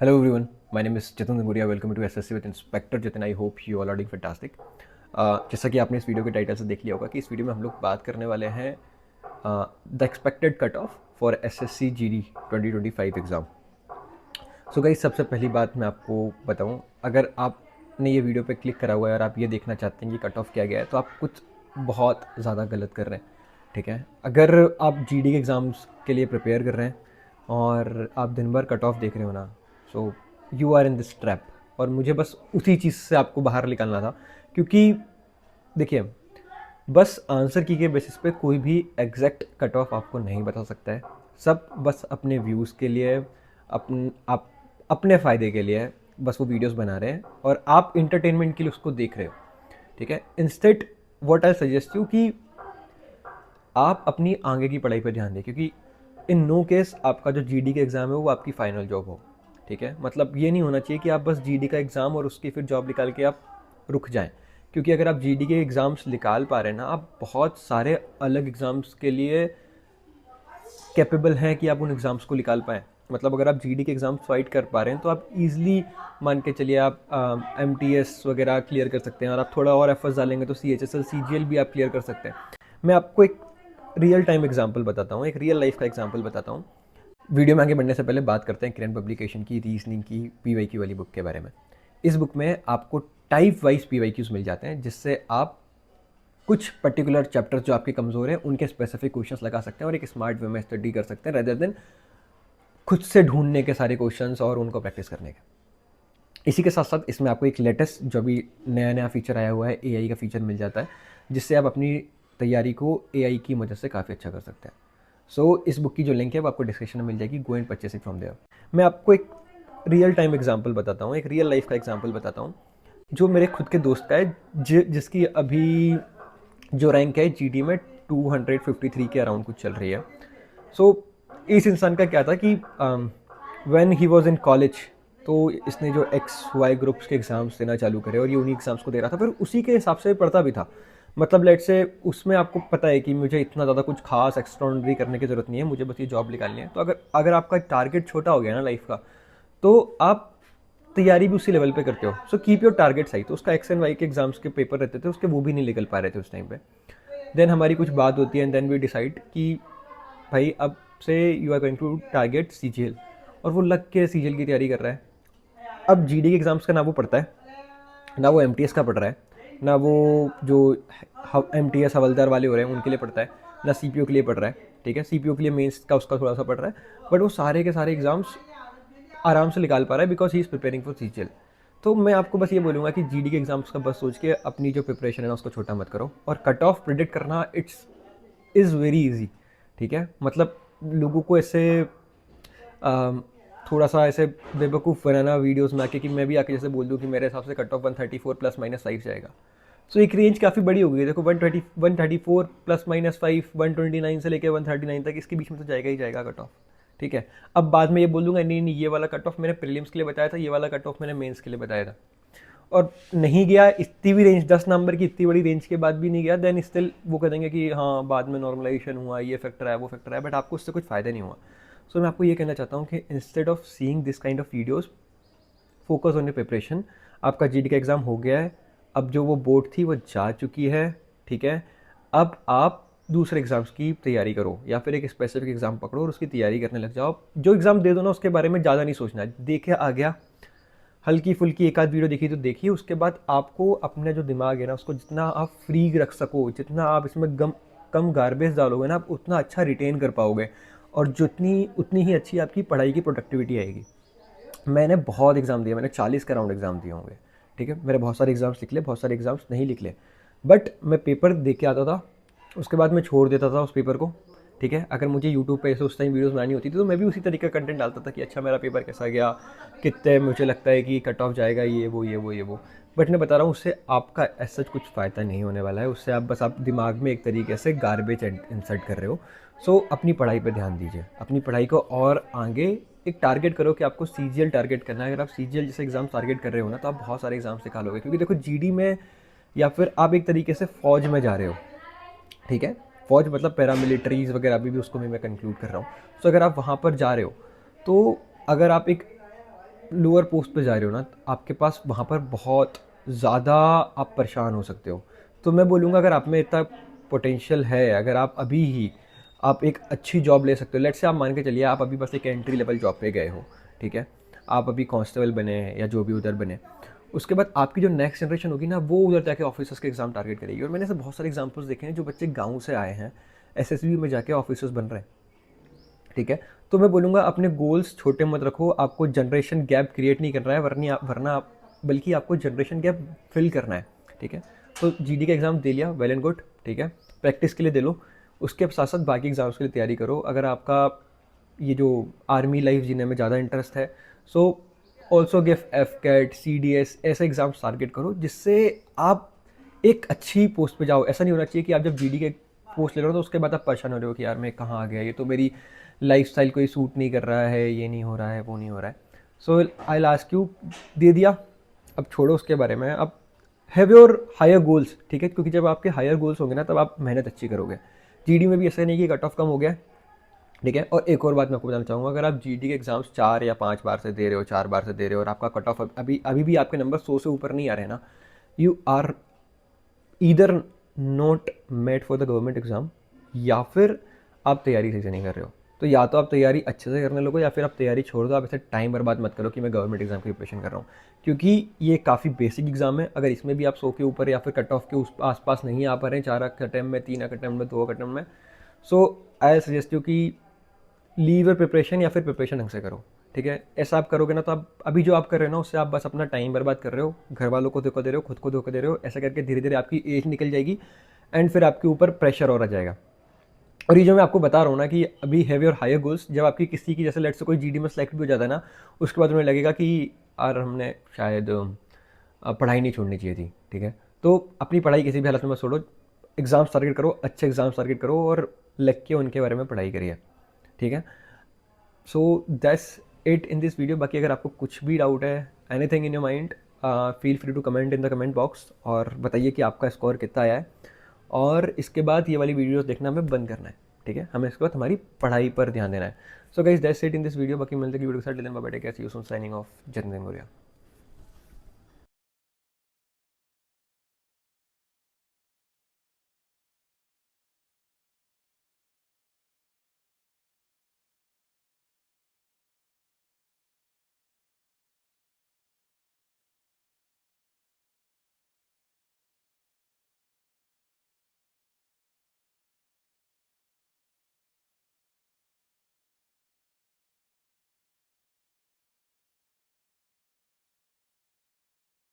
Hello everyone, my name is Chetan Zanguria. Welcome to SSC with Inspector Chetan. I hope you all are doing fantastic. जैसा कि आपने इस video के title से देख लिया होगा कि इस वीडियो में हम लोग बात करने वाले हैं the expected cut off for SSC GD 2025 exam. So guys, सबसे पहली बात मैं आपको बताऊं, अगर आपने ये वीडियो पे क्लिक करा हुआ है और आप ये देखना चाहते हैं कि कट ऑफ क्या गया है, तो आप कुछ बहुत ज़्यादा गलत कर रहे हैं। ठीक है, अगर आप GD के एग्ज़ाम्स के लिए प्रिपेयर कर रहे हैं और आप दिन भर कट ऑफ देख रहे हो ना, so you are in this trap. और मुझे बस उसी चीज़ से आपको बाहर निकालना था, क्योंकि देखिए, बस आंसर की के बेसिस पे कोई भी एग्जैक्ट कट ऑफ आपको नहीं बता सकता है। सब बस अपने व्यूज़ के लिए, आप अपने फ़ायदे के लिए बस वो वीडियोस बना रहे हैं और आप इंटरटेनमेंट के लिए उसको देख रहे हो। ठीक है, instead what I suggest you कि आप अपनी आगे की पढ़ाई पर ध्यान दें, क्योंकि इन नो केस आपका जो GD का एग्ज़ाम है वो आपकी फ़ाइनल जॉब हो। ठीक है, मतलब ये नहीं होना चाहिए कि आप बस GD का एग्ज़ाम और उसकी फिर जॉब निकाल के आप रुक जाएं। क्योंकि अगर आप GD के एग्ज़ाम्स निकाल पा रहे हैं ना, आप बहुत सारे अलग एग्ज़ाम्स के लिए कैपेबल हैं कि आप उन एग्ज़ाम्स को निकाल पाएँ। मतलब अगर आप GD के एग्ज़ाम्स फाइट कर पा रहे हैं, तो आप ईज़िली मान के चलिए आप MTS वगैरह क्लियर कर सकते हैं, और आप थोड़ा और एफर्ट्स डालेंगे तो CHSL CGL भी आप क्लियर कर सकते हैं। मैं आपको एक रियल टाइम एग्जांपल बताता हूँ, एक रियल लाइफ का एग्जांपल बताता हूँ। वीडियो में आगे बढ़ने से पहले बात करते हैं किरण पब्लिकेशन की रीजनिंग की PYQ वाली बुक के बारे में। इस बुक में आपको टाइप वाइज PYQs मिल जाते हैं, जिससे आप कुछ पर्टिकुलर चैप्टर्स जो आपके कमज़ोर हैं उनके स्पेसिफिक क्वेश्चंस लगा सकते हैं और एक स्मार्ट वे में स्टडी कर सकते हैं, रेदर देन खुद से ढूंढने के सारे क्वेश्चंस और उनको प्रैक्टिस करने के। इसी के साथ साथ इसमें आपको एक लेटेस्ट जो भी नया नया फीचर आया हुआ है, AI का फीचर मिल जाता है, जिससे आप अपनी तैयारी को AI की मदद से काफ़ी अच्छा कर सकते हैं। सो इस बुक की जो लिंक है वो आपको डिस्क्रिप्शन में मिल जाएगी। Go and purchase it from there. मैं आपको एक रियल टाइम एग्जांपल बताता हूँ, एक रियल लाइफ का एग्जांपल बताता हूँ, जो मेरे खुद के दोस्त का है, जिसकी अभी जो रैंक है GD में 253 के अराउंड कुछ चल रही है। सो इस इंसान का क्या था कि when he was in college, तो इसने जो XY ग्रुप्स के एग्ज़ाम्स देना चालू करे और ये उन्हीं एग्ज़ाम्स को दे रहा था, फिर उसी के हिसाब से पढ़ता भी था। मतलब लेट से उसमें आपको पता है कि मुझे इतना ज़्यादा कुछ खास एक्स्ट्राऑर्डिनरी करने की ज़रूरत नहीं है, मुझे बस ये जॉब निकालनी है। तो अगर अगर आपका टारगेट छोटा हो गया ना लाइफ का, तो आप तैयारी भी उसी लेवल पे करते हो। सो कीप योर टारगेट सही। तो उसका X and Y के एग्ज़ाम्स के पेपर रहते थे उसके, वो भी नहीं निकल पा रहे थे उस टाइम पे। देन हमारी कुछ बात होती है एंड देन वी डिसाइड कि भाई अब से you are going to target CGL, और वो लग के CGL की तैयारी कर रहा है। अब GD के एग्ज़ाम्स का ना वो पढ़ता है, ना वो MTS का पढ़ रहा है, ना वो जो MTS हवलदार वाले हो रहे हैं उनके लिए पढ़ता है, ना CPO के लिए पढ़ रहा है। ठीक है, CPO के लिए मेंस का उसका थोड़ा सा पढ़ रहा है, बट वो सारे के सारे एग्ज़ाम्स आराम से निकाल पा रहा है because he is preparing for CGL। तो मैं आपको बस ये बोलूँगा कि GD के एग्ज़ाम्स का बस सोच के अपनी जो प्रिपरेशन है ना उसको छोटा मत करो, और कट ऑफ प्रिडिक्ट करना इट्स इज़ वेरी इजी। ठीक है, मतलब लोगों को ऐसे थोड़ा सा ऐसे बेवकूफ़ बनाना वीडियोस में आके, कि मैं भी आके जैसे बोल दूँ कि मेरे हिसाब से कट ऑफ 134 ±5 जाएगा। सो एक रेंज काफ़ी बड़ी हो गई है। देखो 134 ±5, 129 से लेकर 139 तक, इसके बीच में तो जाएगा ही जाएगा कट ऑफ। ठीक है, अब बाद में ये बोल दूंगा नहीं नहीं, ये वाला कट ऑफ मैंने प्रीलिम्स के लिए बताया था, ये वाला कट ऑफ मैंने मेंस के लिए बताया था, और नहीं गया इतनी भी रेंज, 10 नंबर की इतनी बड़ी रेंज के बाद भी नहीं गया, देन स्टिल वो कह देंगे कि हाँ बाद में नॉर्मलाइजेशन हुआ, ये फैक्टर है वो फैक्टर है, बट आपको उससे कुछ फ़ायदा नहीं हुआ। सो मैं आपको ये कहना चाहता हूँ कि instead of seeing this kind of videos, focus on your preparation. आपका GD का एग्ज़ाम हो गया है, अब जो वो बोर्ड थी वो जा चुकी है। ठीक है, अब आप दूसरे एग्ज़ाम्स की तैयारी करो, या फिर एक स्पेसिफिक एग्ज़ाम पकड़ो और उसकी तैयारी करने लग जाओ। जो एग्ज़ाम दे दो ना उसके बारे में ज़्यादा नहीं सोचना है, देखे आ गया, हल्की फुल्की एक आध वीडियो देखी तो देखिए, उसके बाद आपको अपना जो दिमाग है ना उसको जितना आप फ्री रख सको, जितना आप इसमें कम गार्बेज डालोगे ना, आप उतना अच्छा रिटेन कर पाओगे, और जितनी उतनी ही अच्छी आपकी पढ़ाई की प्रोडक्टिविटी आएगी। मैंने बहुत एग्ज़ाम दिए, मैंने 40 के अराउंड एग्ज़ाम दिए होंगे। ठीक है, मेरे बहुत सारे एग्ज़ाम्स निकले, बहुत सारे एग्ज़ाम्स नहीं निकले, बट मैं पेपर दे के आता था, उसके बाद मैं छोड़ देता था उस पेपर को। ठीक है, अगर मुझे यूट्यूब पे ऐसे उस टाइम वीडियोस बनानी होती थी तो मैं भी उसी तरीके का कंटेंट डालता था कि अच्छा मेरा पेपर कैसा गया, कितने मुझे लगता है कि कट ऑफ जाएगा, ये वो ये वो ये वो। बट मैं बता रहा हूँ, उससे आपका ऐसा कुछ फ़ायदा नहीं होने वाला है, उससे आप दिमाग में एक तरीके से गार्बेज इंसर्ट कर रहे हो। सो अपनी पढ़ाई पे ध्यान दीजिए, अपनी पढ़ाई को और आगे एक टारगेट करो कि आपको CGL टारगेट करना है। अगर आप CGL जैसे एग्ज़ाम टारगेट कर रहे हो ना, तो आप बहुत सारे एग्ज़ाम्स निकालोगे, क्योंकि देखो GD में या फिर आप एक तरीके से फ़ौज में जा रहे हो। ठीक है, फ़ौज मतलब पैरामिलिट्रीज़ वगैरह, अभी भी उसको मैं कंक्लूड कर रहा हूँ। सो अगर आप वहाँ पर जा रहे हो, तो अगर आप एक लोअर पोस्ट पे जा रहे हो ना, आपके पास वहाँ पर बहुत ज़्यादा आप परेशान हो सकते हो। तो मैं बोलूँगा अगर आप में इतना पोटेंशियल है, अगर आप अभी ही आप एक अच्छी जॉब ले सकते हो। लेट्स से आप मान के चलिए आप अभी बस एक एंट्री लेवल जॉब पे गए हो, ठीक है, आप अभी कांस्टेबल बने हैं या जो भी उधर बने, उसके बाद आपकी जो नेक्स्ट जनरेशन होगी ना, वो उधर जाके ऑफिसर्स के एग्ज़ाम टारगेट करेगी। और मैंने ऐसे बहुत सारे एग्जाम्पल्स देखे हैं जो बच्चे गाँव से आए हैं, एसएसबी में जाके ऑफिसर्स बन रहे हैं, ठीक है। तो मैं बोलूँगा अपने गोल्स छोटे मत रखो, आपको जनरेशन गैप क्रिएट नहीं करना है, बल्कि आपको जनरेशन गैप फिल करना है, ठीक है। तो जीडी का एग्ज़ाम दे लिया, वेल एंड गुड, ठीक है, प्रैक्टिस के लिए दे लो, उसके साथ साथ बाकी एग्ज़ाम्स के लिए तैयारी करो। अगर आपका ये जो आर्मी लाइफ जीने में ज़्यादा इंटरेस्ट है, so also give F CAT C D S ऐसे एग्ज़ाम्स टारगेट करो जिससे आप एक अच्छी पोस्ट पे जाओ। ऐसा नहीं होना चाहिए कि आप जब जीडी के पोस्ट ले रहे हो तो उसके बाद आप परेशान हो रहे हो कि यार मैं कहाँ आ गया, ये तो मेरी लाइफ स्टाइल कोई सूट नहीं कर रहा है, ये नहीं हो रहा है, वो नहीं हो रहा है। सो आई लास्ट यू, दे दिया, अब छोड़ो उसके बारे में, अब हैव योर हायर गोल्स, ठीक है, क्योंकि जब आपके हायर गोल्स होंगे ना तब आप मेहनत अच्छी करोगे। जीडी में भी ऐसा नहीं कि कट ऑफ कम हो गया, ठीक है। और एक और बात मैं आपको बताना चाहूँगा, अगर आप जीडी के एग्जाम्स 4 या 5 बार से दे रहे हो, 4 बार से दे रहे हो और आपका कट ऑफ अभी अभी भी आपके नंबर 100 से ऊपर नहीं आ रहे हैं ना, you are either not made for the government exam, या फिर आप तैयारी सही से नहीं कर रहे हो। तो या तो आप तैयारी अच्छे से करने लगो, या फिर आप तैयारी छोड़ दो। आप ऐसे टाइम बर्बाद मत करो कि मैं गवर्नमेंट एग्ज़ाम की प्रिपरेशन कर रहा हूँ, क्योंकि ये काफ़ी बेसिक एग्ज़ाम है। अगर इसमें भी आप 100 के ऊपर या फिर कट ऑफ के उस आसपास नहीं आ पा रहे हैं, 4 अटेम्प्ट में, 3 अटेम्प्ट में, 2 अटेम्प्ट में, सो आई सजेस्ट यू कि लीव योर प्रिपरेशन, या फिर प्रिपरेशन ढंग से करो, ठीक है। ऐसा आप करोगे ना तो आप अभी जो आप कर रहे हो ना उससे आप बस अपना टाइम बर्बाद कर रहे हो, घर वालों को धोखा दे रहे हो, खुद को धोखा दे रहे हो। ऐसा करके धीरे धीरे आपकी एज निकल जाएगी एंड फिर आपके ऊपर प्रेशर और आ जाएगा। और ये जो मैं आपको बता रहा हूँ ना कि अभी हैव योर हायर गोल्स, जब आपकी किसी की जैसे लेट से कोई जीडी में सेलेक्ट भी हो जाता है ना, उसके बाद उन्हें लगेगा कि यार हमने शायद पढ़ाई नहीं छोड़नी चाहिए थी, ठीक है। तो अपनी पढ़ाई किसी भी हालत में मत छोड़ो, एग्ज़ाम्स टारगेट करो, अच्छे एग्ज़ाम्स टारगेट करो और लग के उनके बारे में पढ़ाई करिए, ठीक है। So that's it in this video. बाकी अगर आपको कुछ भी डाउट है, anything in your mind, feel free to comment in the comment box और बताइए कि आपका स्कोर कितना आया है। और इसके बाद ये वाली वीडियोस देखना हमें बंद करना है, ठीक है। हमें इसके बाद हमारी पढ़ाई पर ध्यान देना है। So guys that's it in this video. बाकी मिलते हैं वीडियो के साथ, till then bye bye, take care, see you soon, signing off, Jatin Moriya.